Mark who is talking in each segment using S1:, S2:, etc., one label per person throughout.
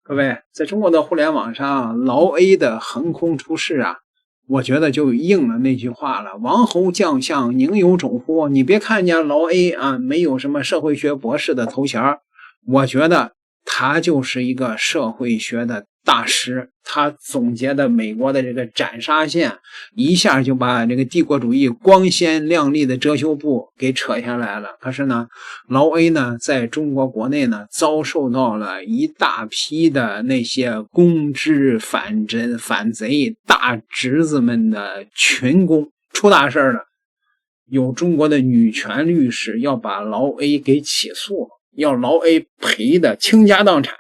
S1: 各位，在中国的互联网上，老 A 的横空出世啊，我觉得就应了那句话了：王侯将相宁有种乎？你别看见老 A 啊，没有什么社会学博士的头衔，我觉得他就是一个社会学的大师。他总结的美国的这个斩杀线，一下就把这个帝国主义光鲜亮丽的遮羞布给扯下来了。可是呢，老 A 呢，在中国国内呢，遭受到了一大批的那些公知反贼大侄子们的群攻，出大事了。有中国的女权律师要把老 A 给起诉，要老 A 赔的倾家荡产。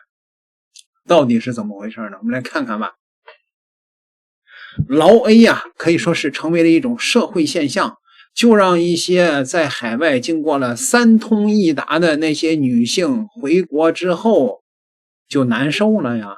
S1: 到底是怎么回事呢？我们来看看吧。老 A 呀，可以说是成为了一种社会现象，就让一些在海外经过了三通一达的那些女性回国之后就难受了呀。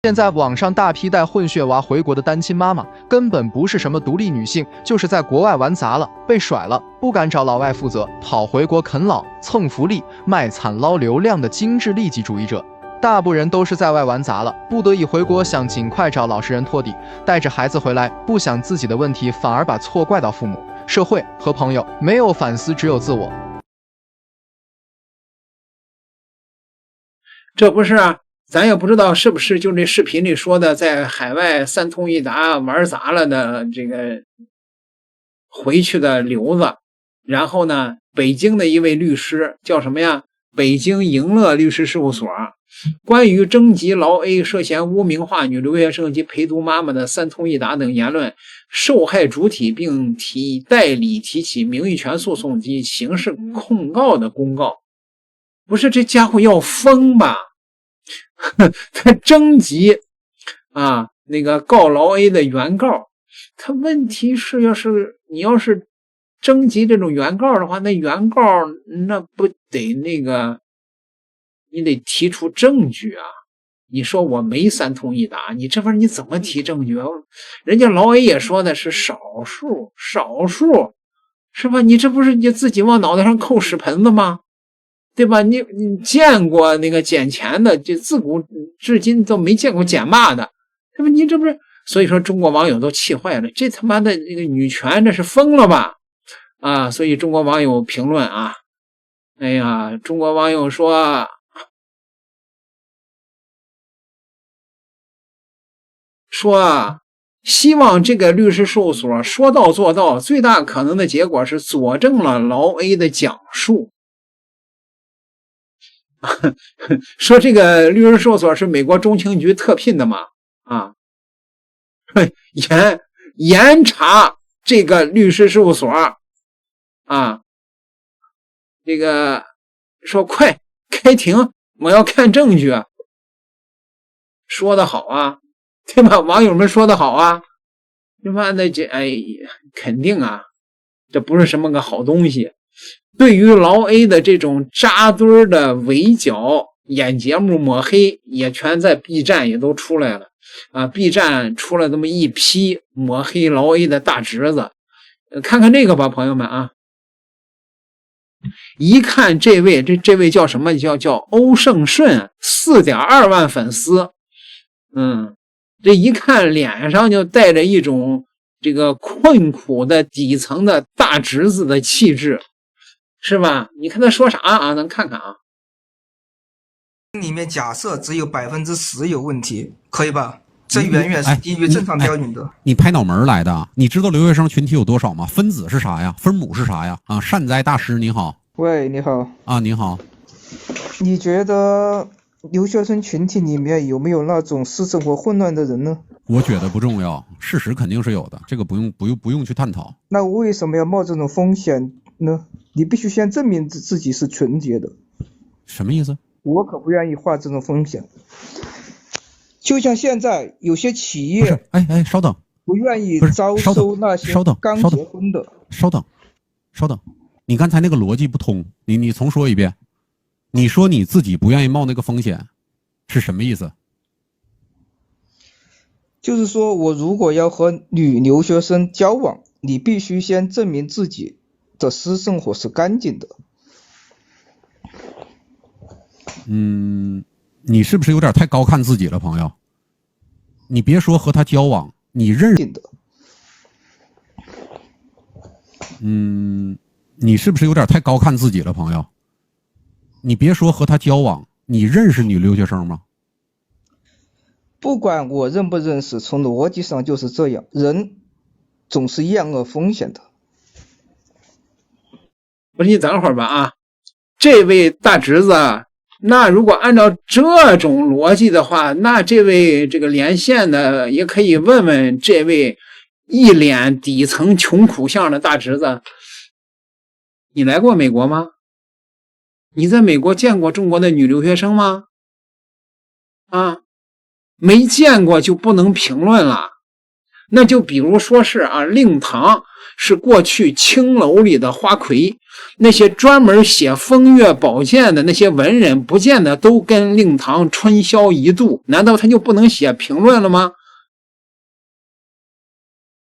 S2: 现在网上大批带混血娃回国的单亲妈妈，根本不是什么独立女性，就是在国外玩砸了，被甩了，不敢找老外负责，跑回国啃老、蹭福利、卖惨捞流量的精致利己主义者。大部分人都是在外玩砸了，不得已回国，想尽快找老实人托底，带着孩子回来，不想自己的问题，反而把错怪到父母、社会和朋友，没有反思，只有自我。
S1: 这不是啊，咱也不知道是不是就这视频里说的，在海外三通一达玩砸了的这个回去的留子。然后呢，北京的一位律师叫什么呀？北京盈乐律师事务所，关于征集老 A 涉嫌污名化女留学生及陪读妈妈的三通一达等言论，受害主体并代理提起名誉权诉讼及刑事控告的公告。不是这家伙要疯吧？他征集啊那个告老 A 的原告，他问题是你要是征集这种原告的话，那原告那不得那个你得提出证据啊。你说我没三通一达，你这玩意儿你怎么提证据啊？人家老 A 也说的是少数是吧？你这不是你自己往脑袋上扣屎盆子吗？对吧？你见过那个捡钱的，就自古至今都没见过捡骂的，对吧？你这不是，所以说中国网友都气坏了，这他妈的这个女权这是疯了吧？啊！所以中国网友评论啊，哎呀，中国网友说希望这个律师事务所说到做到，最大可能的结果是佐证了老 A 的讲述。说这个律师事务所是美国中情局特聘的嘛？啊，严查这个律师事务所啊，这个说快开庭，我要看证据。说得好啊，对吧？网友们说得好啊，对吧？那这肯定啊，这不是什么个好东西。对于老 A 的这种扎堆的围剿、演节目抹黑，也全在 B 站也都出来了啊 ！B 站出了这么一批抹黑老 A 的大侄子，看看这个吧，朋友们啊！一看这位叫什么？叫欧胜顺，4.2万粉丝，这一看脸上就带着一种这个困苦的底层的大侄子的气质。是吧？你看他说啥啊？咱看看啊。
S3: 里面假设只有10%有问题，可以吧？这远远是低于正常标准的。
S4: 你拍脑门来的？你知道留学生群体有多少吗？分子是啥呀？分母是啥呀？啊，善哉大师你好。
S5: 喂，你好。
S4: 啊，你好。
S5: 你觉得留学生群体里面有没有那种私生活混乱的人呢？
S4: 我觉得不重要，事实肯定是有的，这个不用去探讨。
S5: 那为什么要冒这种风险呢？你必须先证明自己是纯洁的。
S4: 什么意思？
S5: 我可不愿意花这种风险。就像现在有些企业，
S4: 稍等，
S5: 不愿意招收那些刚结婚的。
S4: 稍等，你刚才那个逻辑不通，你重说一遍。你说你自己不愿意冒那个风险，是什么意思？
S5: 就是说我如果要和女留学生交往，你必须先证明自己的私生活是干净的。
S4: 你是不是有点太高看自己了，朋友？你别说和他交往，你认识
S5: 的。
S4: 你是不是有点太高看自己了，朋友？你别说和他交往，你认识女留学生吗？
S5: 不管我认不认识，从逻辑上就是这样，人总是厌恶风险的。
S1: 不是，你等会儿吧啊，这位大侄子，那如果按照这种逻辑的话，那这位这个连线的也可以问问这位一脸底层穷苦相的大侄子，你来过美国吗？你在美国见过中国的女留学生吗？啊，没见过就不能评论了。那就比如说是啊，令堂是过去青楼里的花魁，那些专门写风月宝鉴的那些文人，不见得都跟令堂春宵一度，难道他就不能写评论了吗？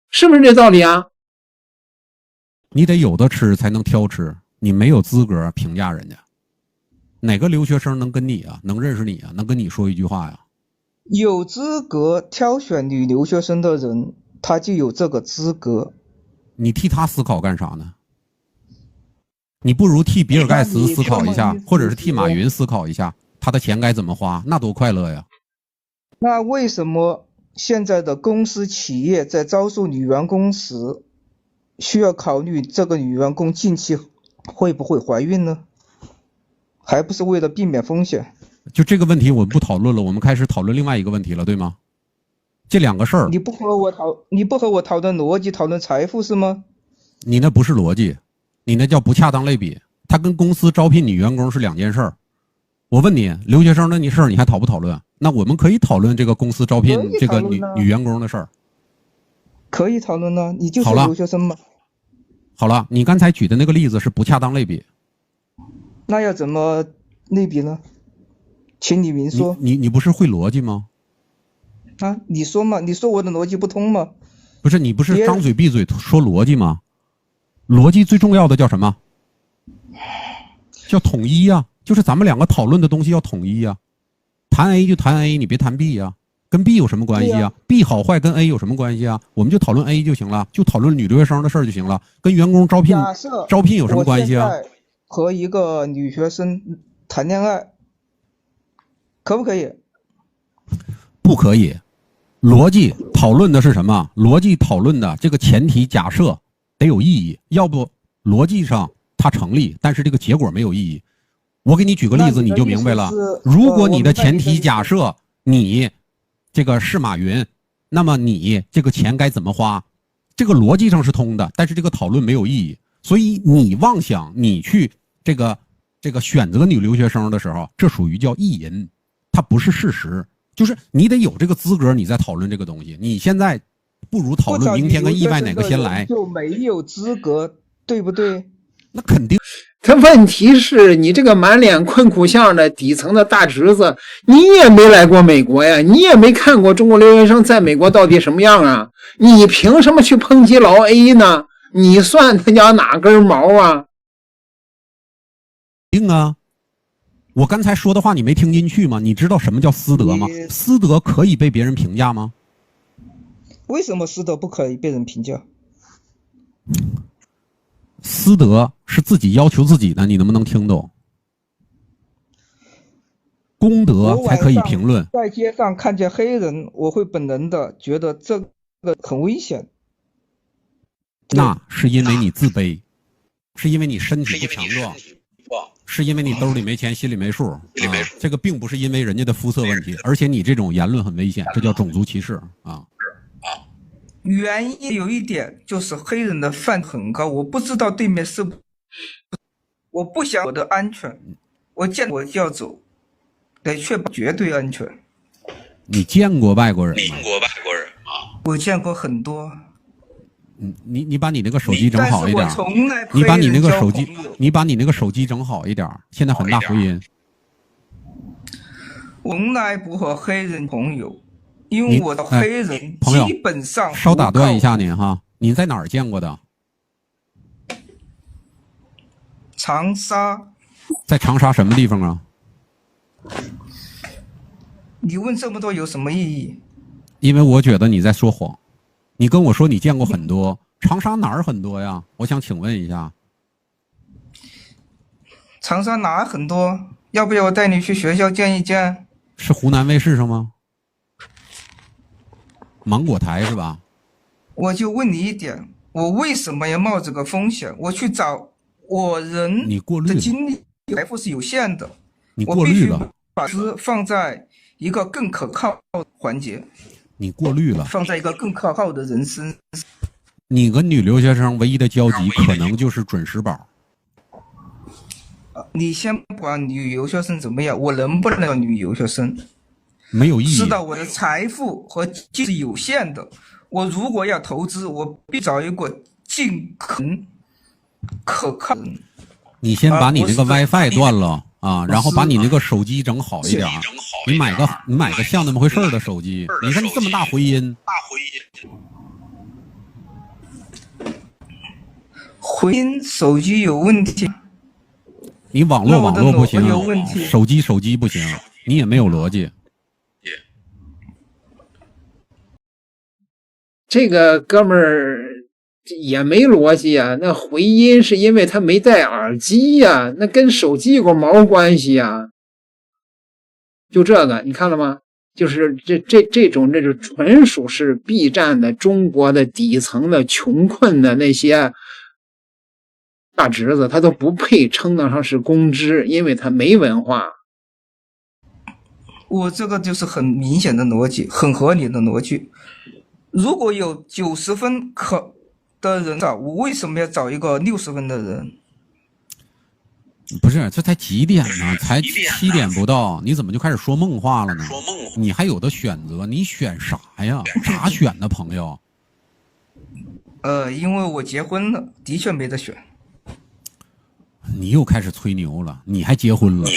S1: 是不是这道理啊？
S4: 你得有的吃才能挑吃，你没有资格评价人家。哪个留学生能跟你啊，能认识你啊，能跟你说一句话呀？
S5: 有资格挑选女留学生的人，他就有这个资格。
S4: 你替他思考干啥呢？你不如替比尔盖茨思考一下，或者是替马云思考一下，他的钱该怎么花，那多快乐呀！
S5: 那为什么现在的公司企业在招收女员工时，需要考虑这个女员工近期会不会怀孕呢？还不是为了避免风险？
S4: 就这个问题我们不讨论了，我们开始讨论另外一个问题了，对吗？这两个事儿，
S5: 你不和我讨论逻辑，讨论财富是吗？
S4: 你那不是逻辑，你那叫不恰当类比，它跟公司招聘女员工是两件事儿。我问你，留学生的事儿你还讨不讨论？那我们可以讨论这个公司招聘这个女员工的事儿。
S5: 可以讨论呢，你就是留学生嘛。
S4: 好了，你刚才举的那个例子是不恰当类比。
S5: 那要怎么类比呢？请你明说。
S4: 你不是会逻辑吗？
S5: 啊，你说嘛，你说我的逻辑不通吗？
S4: 不是，你不是张嘴闭嘴说逻辑吗？逻辑最重要的叫什么？叫统一呀，就是咱们两个讨论的东西要统一呀。谈 A 就谈 A， 你别谈 B 呀，跟 B 有什么关系啊？B 好坏跟 A 有什么关系啊？我们就讨论 A 就行了，就讨论女留学生的事儿就行了，跟员工招聘有什么关系啊？
S5: 我现在和一个女学生谈恋爱，可不可以？
S4: 不可以。逻辑讨论的是什么？逻辑讨论的这个前提假设得有意义，要不逻辑上它成立，但是这个结果没有意义。我给你举个例子，你就明白了。如果你的前提假设你这个是马云，那么你这个钱该怎么花？这个逻辑上是通的，但是这个讨论没有意义。所以你妄想你去这个选择女留学生的时候，这属于叫意淫，它不是事实。就是你得有这个资格，你再讨论这个东西。你现在不如讨论明天跟意外哪个先来，
S5: 就没有资格，对不对？
S4: 那肯定。
S1: 他问题是你这个满脸困苦相的底层的大侄子，你也没来过美国呀，你也没看过中国留学生在美国到底什么样啊？你凭什么去抨击老 A 呢？你算他家哪根毛啊？
S4: 定啊！我刚才说的话你没听进去吗？你知道什么叫私德吗？私德可以被别人评价吗？
S5: 为什么私德不可以被人评价？
S4: 私德是自己要求自己的，你能不能听懂？公德才可以评论。
S5: 在街上看见黑人，我会本能的觉得这个很危险。
S4: 那是因为你自卑，是因为你身体不强壮，是因为你兜里没钱，心里没数。这个并不是因为人家的肤色问题，而且你这种言论很危险，这叫种族歧视啊。
S5: 原因有一点就是黑人的犯很高，我不知道对面是不，我不想我的安全，我见我就要走，得确保绝对安全。
S4: 你见过外国人吗？
S5: 我见过很多。
S4: 你把你那个手机整好一点。你把你那个手机整好一点，现在很大回音。
S5: 从来不和黑人朋友。因为我的黑人基本上
S4: 稍打断一下您哈，您在哪儿见过的？
S5: 长沙。
S4: 在长沙什么地方啊？
S3: 你问这么多有什么意义？
S4: 因为我觉得你在说谎。你跟我说你见过很多，长沙哪儿很多呀？我想请问一下。
S3: 长沙哪很多？要不要我带你去学校见一见？
S4: 是湖南卫视上吗？芒果台是吧？
S3: 我就问你一点，我为什么要冒这个风险？我去找我人
S4: 你过滤了，
S3: 的精力财富是有限的，
S4: 你
S3: 我必须
S4: 过滤了，
S3: 把资放在一个更可靠的环节，
S4: 你过滤了。
S3: 放在一个更可靠的人身上。
S4: 你跟女留学生唯一的交集可能就是准时宝。
S3: 你先不管女留学生怎么样，我能不能要女留学生？
S4: 没有意义。
S3: 知道我的财富和精力是有限的，我如果要投资，我必找一个尽可能可靠的人。
S4: 你先把你那个 WiFi 断了啊，然后把你那个手机整好一点。你买个像那么回事的手机。你看这么大回音，
S3: 回音手机有问题。
S4: 你网络不行，
S3: 有问题，
S4: 手机不行，你也没有逻辑。
S1: 这个哥们儿也没逻辑啊，那回音是因为他没戴耳机呀，那跟手机有个毛关系呀？就这个，你看了吗？就是这种纯属是 B 站的中国的底层的穷困的那些大侄子，他都不配称得上是公知，因为他没文化。
S3: 我这个就是很明显的逻辑，很合理的逻辑。如果有90分的人找，我为什么要找一个60分的人？
S4: 不是，这才几点呢？才7点不到，你怎么就开始说梦话了呢？你还有的选择，你选啥呀？咋选的，朋友？
S3: 因为我结婚了，的确没得选。
S4: 你又开始吹牛了，你还结婚了？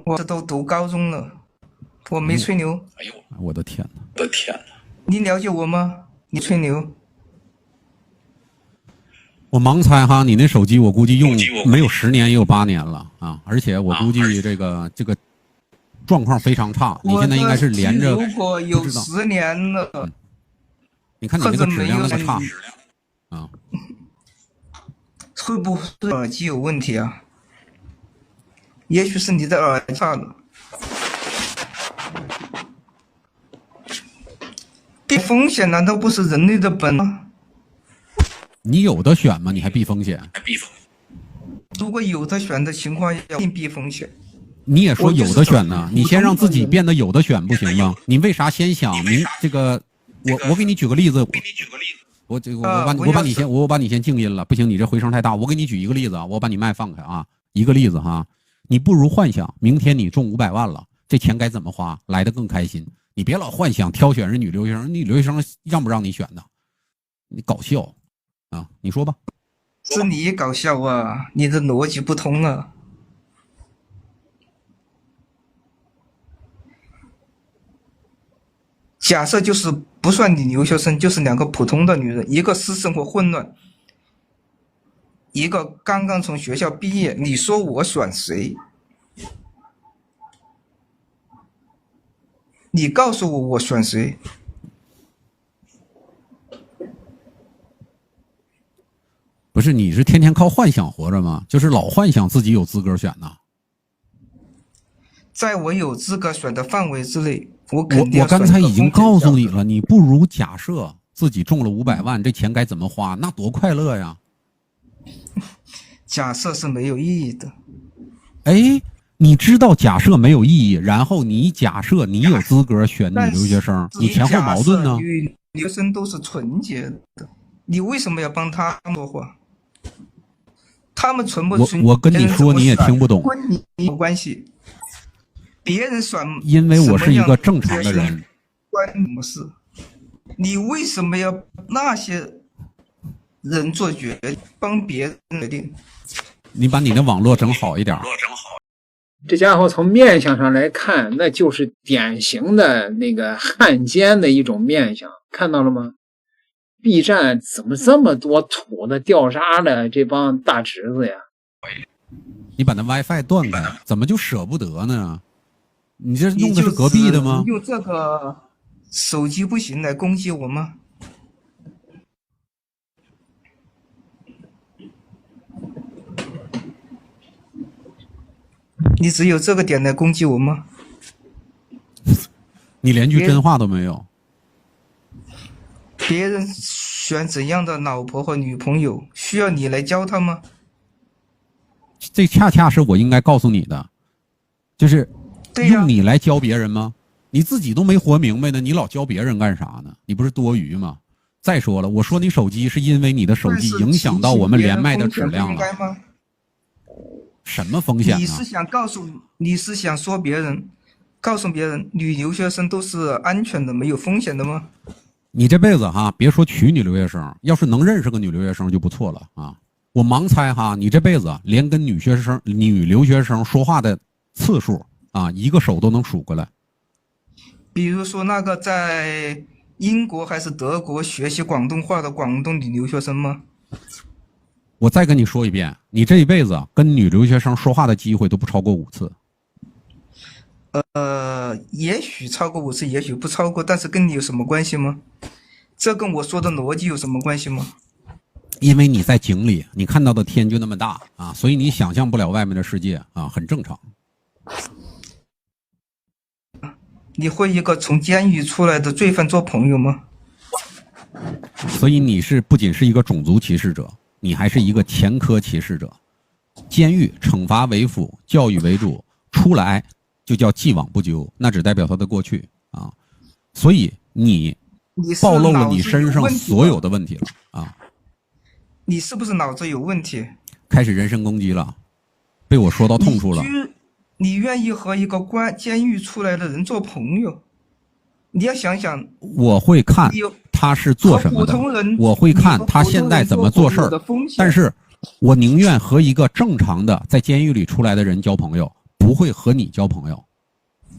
S3: 我这都读高中了，我没吹牛。
S4: 哎呦，我的天哪！
S3: 你了解我吗？你吹牛？
S4: 我盲猜哈，你那手机我估计用没有10年也有8年了啊！而且我估计这个状况非常差。你现在应该是连着，
S3: 如果有10年了，
S4: 你看你那个质量那么差啊，
S3: 会不会耳机有问题啊？也许是你的耳机差了。避风险难道不是人类的本能吗？
S4: 你有的选吗？你还避风险？
S3: 如果有的选的情况下，一定避风险。
S4: 你也说有的选呢，你先让自己变得有的选不行吗？你为啥先想这个？我给你举个例子。我把你先静音了，不行，你这回声太大。我给你举一个例子啊，我把你麦放开啊。一个例子哈，你不如幻想明天你中500万了，这钱该怎么花来得更开心。你别老幻想挑选人女留学生，女留学生让不让你选的？你搞笑啊！你说吧。
S3: 是你搞笑啊，你的逻辑不通啊。假设就是不算你留学生，就是2个普通的女人，一个私生活混乱，一个刚刚从学校毕业，你说我选谁？你告诉我，我选谁？
S4: 不是，你是天天靠幻想活着吗？就是老幻想自己有资格选呢。
S3: 在我有资格选的范围之内，我肯定要选。
S4: 我刚才已经告诉你了，你不如假设自己中了500万，这钱该怎么花？那多快乐呀！
S3: 假设是没有意义的。
S4: 哎，你知道假设没有意义，然后你假设你有资格选女留学生，你前后矛盾呢？
S3: 女留学生都是纯洁的，你为什么要帮他们说话？他们纯不纯？
S4: 我跟你说你也听不懂，
S3: 跟你有关系。别人选，
S4: 因为我是一个正常的人，
S3: 关你什么事？你为什么要那些人做决定，帮别人决定？
S4: 你把你的网络整好一点。
S1: 这家伙从面相上来看，那就是典型的那个汉奸的一种面相，看到了吗？ B 站怎么这么多土的掉渣的这帮大侄子呀？
S4: 你把那 WiFi 断开，怎么就舍不得呢？你这用的是隔壁的吗？
S3: 用这个手机不行来攻击我吗？你只有这个点来攻击我吗？
S4: 你连句真话都没有。
S3: 别人选怎样的老婆和女朋友，需要你来教他吗？
S4: 这恰恰是我应该告诉你的，就是用你来教别人吗？你自己都没活明白呢，你老教别人干啥呢？你不是多余吗？再说了，我说你手机是因为你的手机影响到我们连麦的质量了。什么风险呢？你是想说别人，告诉别人女留学生都是安全的、没有风险的吗？你这辈子哈，别说娶女留学生，要是能认识个女留学生就不错了啊！我盲猜哈，你这辈子连跟女留学生说话的次数啊，一个手都能数过来。比如说那个在英国还是德国学习广东话的广东女留学生吗？我再跟你说一遍，你这一辈子跟女留学生说话的机会都不超过5次。也许超过5次，也许不超过，但是跟你有什么关系吗？这跟我说的逻辑有什么关系吗？因为你在井里，你看到的天就那么大啊，所以你想象不了外面的世界啊，很正常。你会一个从监狱出来的罪犯做朋友吗？所以你不仅是一个种族歧视者，你还是一个前科歧视者。监狱惩罚为辅，教育为主，出来就叫既往不咎，那只代表他的过去啊。所以你暴露了你身上所有的问题了啊！你是不是脑子有问题？开始人身攻击了，被我说到痛处了。你愿意和一个监狱出来的人做朋友？你要想想，我会看他是做什么的，我会看他现在怎么做事儿，但是我宁愿和一个正常的在监狱里出来的人交朋友，不会和你交朋友。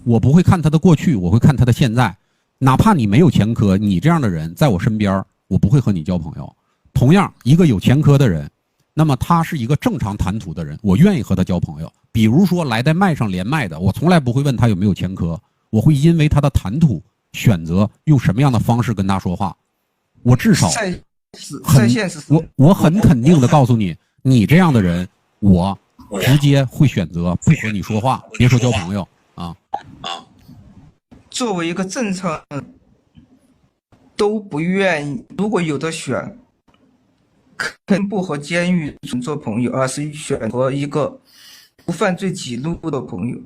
S4: 我不会看他的过去，我会看他的现在。哪怕你没有前科，你这样的人在我身边，我不会和你交朋友。同样，一个有前科的人，那么他是一个正常谈吐的人，我愿意和他交朋友。比如说来在麦上连麦的，我从来不会问他有没有前科，我会因为他的谈吐选择用什么样的方式跟他说话。我至少我很肯定的告诉你，你这样的人，我直接会选择不和你说话，别说交朋友啊。作为一个正常人，都不愿意，如果有的选，肯定不和监狱做朋友，而是选择一个无犯罪记录的朋友，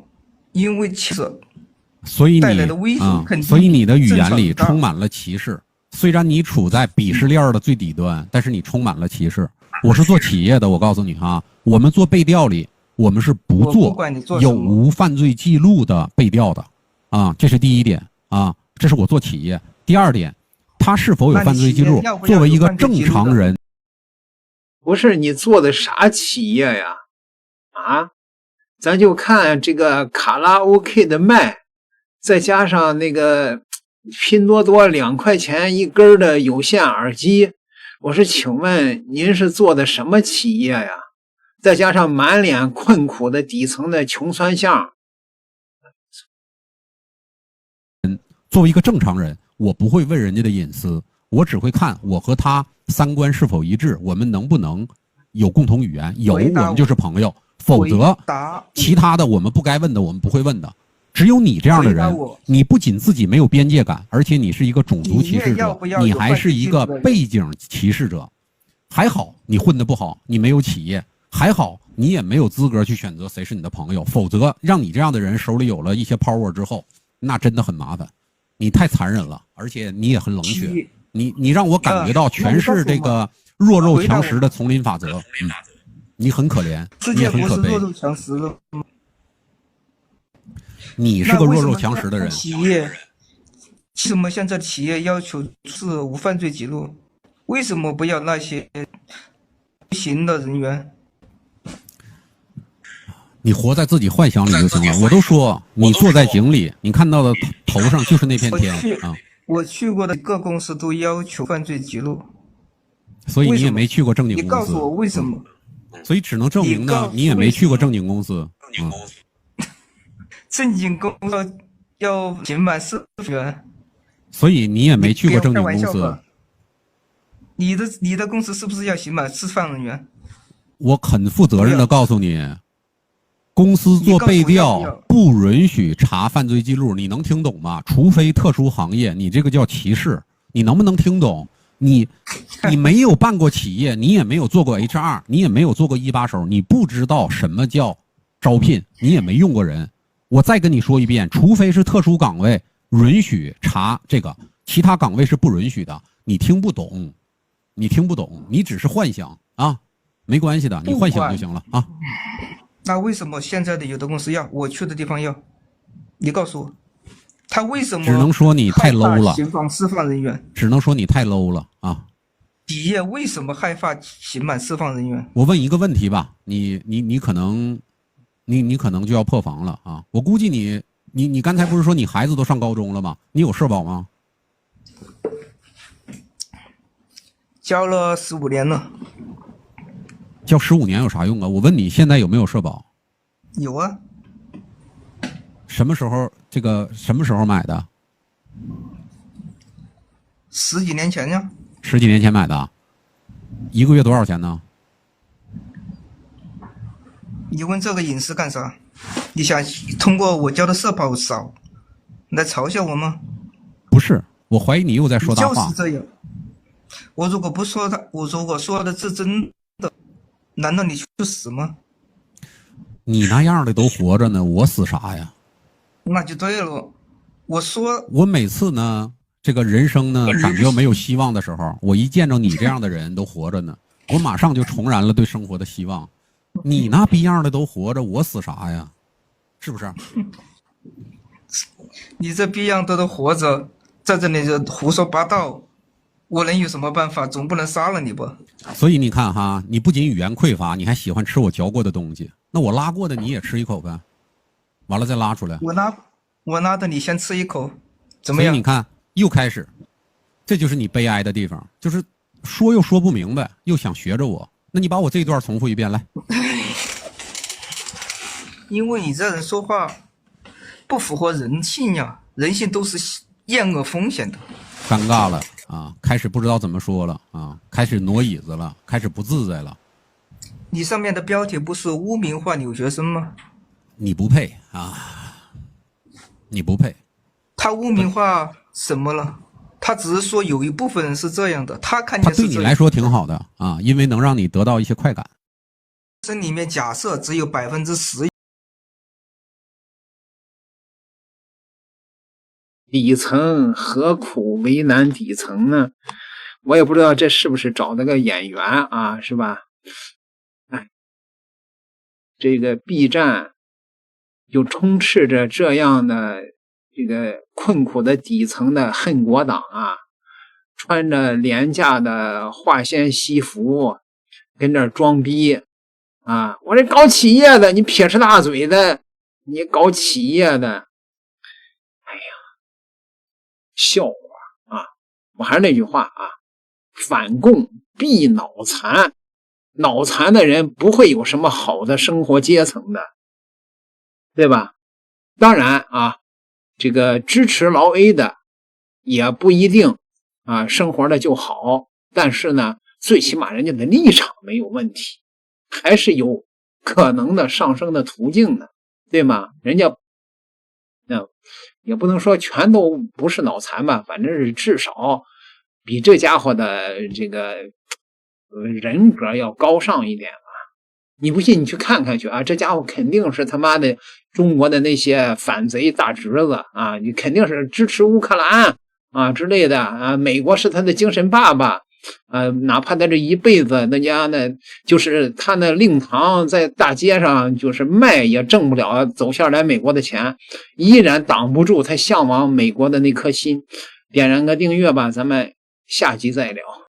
S4: 因为其实带来的危险肯定所以你的语言里充满了歧视。虽然你处在鄙视链的最底端，但是你充满了歧视。我是做企业的，我告诉你哈，我们做背调里，我们是不做有无犯罪记录的背调的啊，这是第一点啊，这是我做企业。第二点，他是否有犯罪记录，作为一个正常人。
S1: 不是你做的啥企业呀？啊，咱就看这个卡拉 OK 的麦，再加上那个拼多多2块钱一根的有线耳机，我是请问您是做的什么企业呀？再加上满脸困苦的底层的穷酸相。
S4: 作为一个正常人，我不会问人家的隐私，我只会看我和他三观是否一致，我们能不能有共同语言，有我们就是朋友，否则其他的我们不该问的我们不会问的。只有你这样的人，你不仅自己没有边界感，而且你是一个种族歧视者，你还是一个背景歧视者。还好你混得不好，你没有企业，还好你也没有资格去选择谁是你的朋友，否则让你这样的人手里有了一些 power 之后，那真的很麻烦。你太残忍了，而且你也很冷血，你让我感觉到全是这个弱肉强食的丛林法则。你很可怜，你也很可悲。你是个弱肉强食的人。为什么现在企业要求是无犯罪记录？为什么不要那些不行的人员？你活在自己幻想里就行了。我都说你坐在井里，你看到的头上就是那片天啊。我去过的各公司都要求犯罪记录，所以你也没去过正经公司。你告诉我为什么？所以只能证明呢，你也没去过正经公司。
S3: 正经工作要刑满释放人员，
S4: 所以你也没去过正经公司
S3: 开玩笑吧。你的公司是不是要刑满释放人员？
S4: 我很负责任的告诉你，公司做背调不允许查犯罪记录，你能听懂吗？除非特殊行业，你这个叫歧视，你能不能听懂？你没有办过企业，你也没有做过 HR， 你也没有做过一把手，你不知道什么叫招聘，你也没用过人。我再跟你说一遍，除非是特殊岗位允许查这个，其他岗位是不允许的。你听不懂，你只是幻想啊，没关系的，你幻想就行了啊。
S3: 那为什么现在的有的公司要我去的地方要？你告诉我，他为什么？
S4: 只能说你太 low 了。
S3: 刑满释放人员。
S4: 只能说你太 low 了啊！
S3: 企业为什么害怕刑满释放人员？
S4: 我问一个问题吧，你可能，你可能就要破防了啊！我估计你刚才不是说你孩子都上高中了吗？你有社保吗？
S3: 交了15年了。
S4: 交15年有啥用啊？我问你现在有没有社保？
S3: 有啊。
S4: 什么时候买的
S3: ？10几年前呀。
S4: 10几年前买的，一个月多少钱呢？
S3: 你问这个隐私干啥？你想通过我交的社保少来嘲笑我吗？
S4: 不是，我怀疑你又在说大话。
S3: 就是这样。我如果不说他，我如果说的是真的，难道你去死吗？
S4: 你那样的都活着呢，我死啥呀？
S3: 那就对了。
S4: 我每次呢，这个人生呢感觉没有希望的时候，我一见着你这样的人都活着呢，我马上就重燃了对生活的希望。你那逼样的都活着，我死啥呀？是不是？
S3: 你这逼样的都活着，在这里就胡说八道，我能有什么办法？总不能杀了你吧？
S4: 所以你看哈，你不仅语言匮乏，你还喜欢吃我嚼过的东西。那我拉过的你也吃一口呗，完了再拉出来。
S3: 我拉的你先吃一口，怎么样？
S4: 所以你看又开始，这就是你悲哀的地方，就是说又说不明白，又想学着我。那你把我这一段重复一遍来。
S3: 因为你这人说话不符合人性呀，人性都是厌恶风险的。
S4: 尴尬了啊，开始不知道怎么说了啊，开始挪椅子了，开始不自在了。
S3: 你上面的标题不是污名化留学生吗？
S4: 你不配啊，你不配。
S3: 他污名化什么了？他只是说有一部分人是这样的，他看见是这样。
S4: 他对你来说挺好的啊，因为能让你得到一些快感。
S3: 这里面假设只有10%。
S1: 底层何苦为难底层呢？我也不知道这是不是找的个演员啊，是吧？哎，这个 B 站就充斥着这样的这个困苦的底层的恨国党啊，穿着廉价的化纤西服跟这装逼啊！我这搞企业的，你撇着大嘴的，你搞企业的，笑话啊！我还是那句话啊，反共必脑残，脑残的人不会有什么好的生活阶层的，对吧？当然啊，这个支持劳 A 的也不一定啊生活的就好，但是呢，最起码人家的立场没有问题，还是有可能的上升的途径的，对吗？人家也不能说全都不是脑残吧，反正是至少比这家伙的这个人格要高尚一点啊！你不信你去看看去啊，这家伙肯定是他妈的中国的那些反贼大侄子啊，你肯定是支持乌克兰啊之类的啊，美国是他的精神爸爸。哪怕他这一辈子那家呢，就是他那令堂在大街上就是卖也挣不了走下来美国的钱，依然挡不住他向往美国的那颗心。点燃个订阅吧，咱们下集再聊。